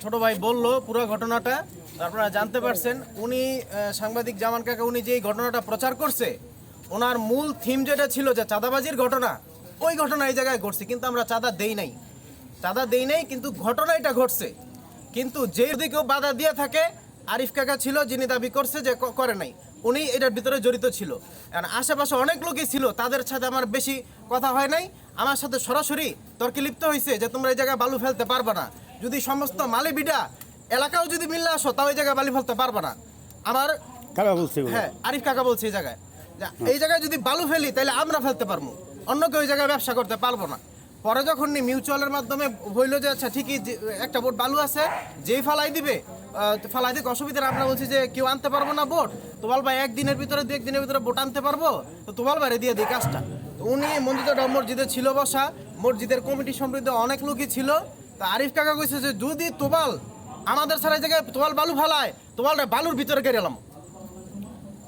ছোট ভাই বললো পুরো ঘটনাটা, আপনারা জানতে পারছেন। উনি সাংবাদিক জামান কাকা উনি যে ঘটনাটা প্রচার করছে, ওনার মূল থিম যেটা ছিল যে চাঁদাবাজির ঘটনা, ওই ঘটনা এই জায়গায় ঘটছে, কিন্তু আমরা চাঁদা দেই নাই, কিন্তু ঘটনা এটা ঘটছে। কিন্তু যে যদি কেউ বাধা দিয়ে থাকে, আরিফ কাকা ছিল যিনি দাবি করছে যে করে নাই, উনি এটার ভিতরে জড়িত ছিল। আশেপাশে অনেক লোকই ছিল, তাদের সাথে আমার বেশি কথা হয় নাই। আমার সাথে সরাসরি তর্কে লিপ্ত হয়েছে যে তোমরা এই জায়গায় বালু ফেলতে পারবে না, যদি সমস্ত মালি বিডা এলাকাও যদি মিললে আসো তাও এই জায়গায় বালু ফেলতে পারবে না। আমার হ্যাঁ, আরিফ কাকা বলছে এই জায়গায় এই জায়গায় যদি বালু ফেলি তাহলে আমরা ফেলতে পারবো, অন্য কেউ এই জায়গায় ব্যবসা করতে পারবো না। পরে যখন মিউচুয়ালের মাধ্যমে হইলো যে আচ্ছা ঠিকই একটা বোট বালু আছে, যেই ফালাই দিবে ফালাই দিকে অসুবিধা, আমরা বলছি যে কেউ আনতে পারবো না বোট, তোবাল ভাই একদিনের ভিতরে 2 একদিনের ভিতরে বোট আনতে পারবো, তো তোবাল ভাই দিয়ে দিই কাজটা। তো উনি মঞ্জুদা মসজিদে ছিল বসা, মসজিদের কমিটি সমৃদ্ধ অনেক লোকই ছিল। তো আরিফ কাকা কইছে যে যদি তোবাল আমাদের সারা জায়গায় তোবাল বালু ফালায়, তোবালটা বালুর ভিতরে গেলাম,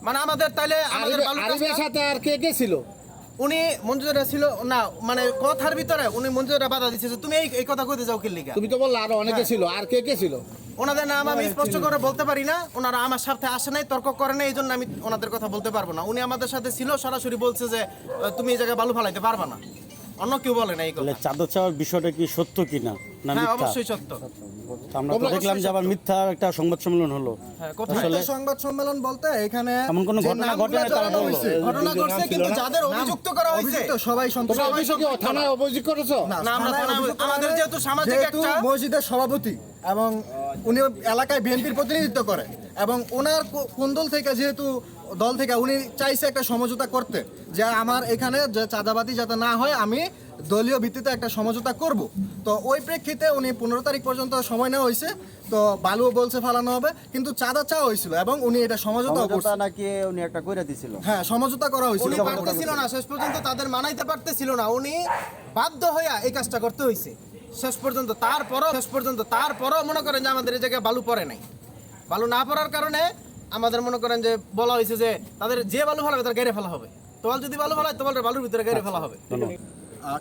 মানে আমাদের তাইলে আমাদের বালুর সাথে আর কে কে ছিল? উনি মঞ্জুরা ছিল না, মানে কথার ভিতরে উনি মঞ্জুরা বাধা দিচ্ছে যে তুমি এই কথা কইতে যাও কি লিগা। তুমি তো বললা আরো অনেকে ছিল, আর কে কে ছিল? ওনাদের নাম আমি স্পষ্ট করে বলতে পারি না, ওনারা আমার সাথে আসে নাই, তর্ক করে নাই, এই জন্য আমি ওনাদের কথা বলতে পারবো না। উনি আমাদের সাথে ছিল, সরাসরি বলছে যে তুমি এই জায়গায় বালু ফালাইতে পারবা না, অন্য কেউ বলে না এই কথা। চাঁদা চাওয়ার বিষয়টা কি সত্য কিনা না হ্যাঁ, মিথ্যা? অবশ্যই সত্য। আমরা তো দেখলাম যে আবার মিথ্যা একটা সংবাদ সম্মেলন হলো। আসলে সংবাদ সম্মেলন বলতে এখানে এমন কোনো ঘটনা ঘটে না, তারা বলল ঘটনা ঘটছে, কিন্তু যাদের অভিযুক্ত করা হয়েছে সবাই সন্তুষ্ট। থানায় অভিযোগ করেছো? না, আমরা আমাদের যেহেতু সামাজিক একটা মসজিদের সভাপতি এবং উনি এলাকায় বিএনপির প্রতিনিধিত্ব করে, এবং ওনার কোন দল থেকে যেহেতু দল থেকে উনি চাইছে একটা সমঝোতা করতে, যে আমার এখানে যে চাঁদাবাদি যাতে না হয় আমি দলীয় ভিত্তিতে একটা সমঝোতা করব। তো ওই প্রেক্ষিতে উনি 15 তারিখ পর্যন্ত সময় নেওয়া হয়েছে। তো বালু বলছে ফালানো হবে, কিন্তু চাঁদা চাওয়া হয়েছিল এবং উনি এটা সমঝোতা করছে নাকি উনি একটা কইরা দিছিল। হ্যাঁ, সমঝোতা করা হয়েছিল। উনি পারতেছিল না, শেষ পর্যন্ত তাদের মানাইতে পারতেছিল না, উনি বাধ্য হইয়া এই কাজটা করতে হয়েছে শেষ পর্যন্ত। তারপরও মনে করেন যে আমাদের এই জায়গায় বালু পড়ে নাই। বালু না পড়ার কারণে আমাদের মনে করেন যে বলা হয়েছে যে তাদের যে বালু ফেলাবে তার গেড়ে ফেলা হবে, তোয়াল যদি বালু ফেলায় তোয়ালের বালুর ভিতরে গেড়ে ফেলা হবে।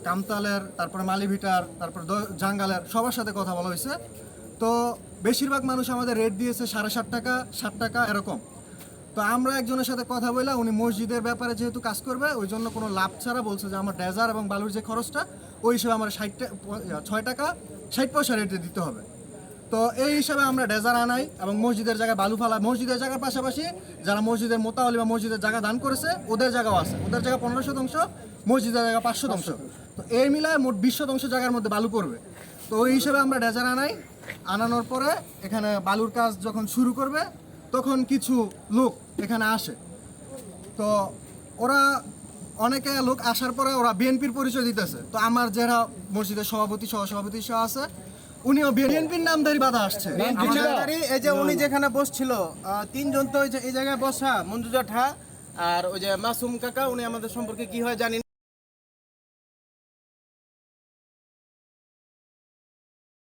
কামতালের, তারপরে মালিভিটার, তারপর জাঙ্গালের সবার সাথে কথা বলা হয়েছে। তো বেশিরভাগ মানুষ আমাদের রেট দিয়েছে 7.5 টাকা, 7 টাকা এরকম। তো আমরা একজনের সাথে কথা বললাম, উনি মসজিদের ব্যাপারে যেহেতু কাজ করবে ওই জন্য কোনো লাভ ছাড়া বলছে যে আমার ডেজার এবং বালুর যে খরচটা ওই হিসেবে আমার 6 টাকা 60 পয়সা রেটে দিতে হবে। তো এই হিসাবে আমরা ডেজার আনাই এবং মসজিদের জায়গায় বালু ফালা, মসজিদের জায়গার পাশাপাশি যারা মসজিদের মোতাওয়ালি বা মসজিদের জায়গা দান করেছে ওদের জায়গাও আছে, ওদের জায়গা 15 শতাংশ, মসজিদের জায়গা 5 শতাংশ। তো এই মিলায় মোট 20 শতাংশ জায়গার মধ্যে বালু পড়বে। তো ওই হিসাবে আমরা ডেজার আনানোর পরে এখানে বালুর কাজ যখন শুরু করবে তখন কিছু লোক এখানে আসে। তো ওরা অনেকে লোক আসার পরে ওরা বিএনপির পরিচয় দিতেছে। তো আমার যারা মসজিদের সভাপতি সহসভাপতি সহ আছে উনিও বিএনপির নামধারী বাধা আসছে। এই যে উনি যেখানে বসছিল 3 জন তো এই জায়গায় বসা, মঞ্জুজা ঠা আর ওই যে মাসুম কাকা, উনি আমাদের সম্পর্কে কি হয় জানি না।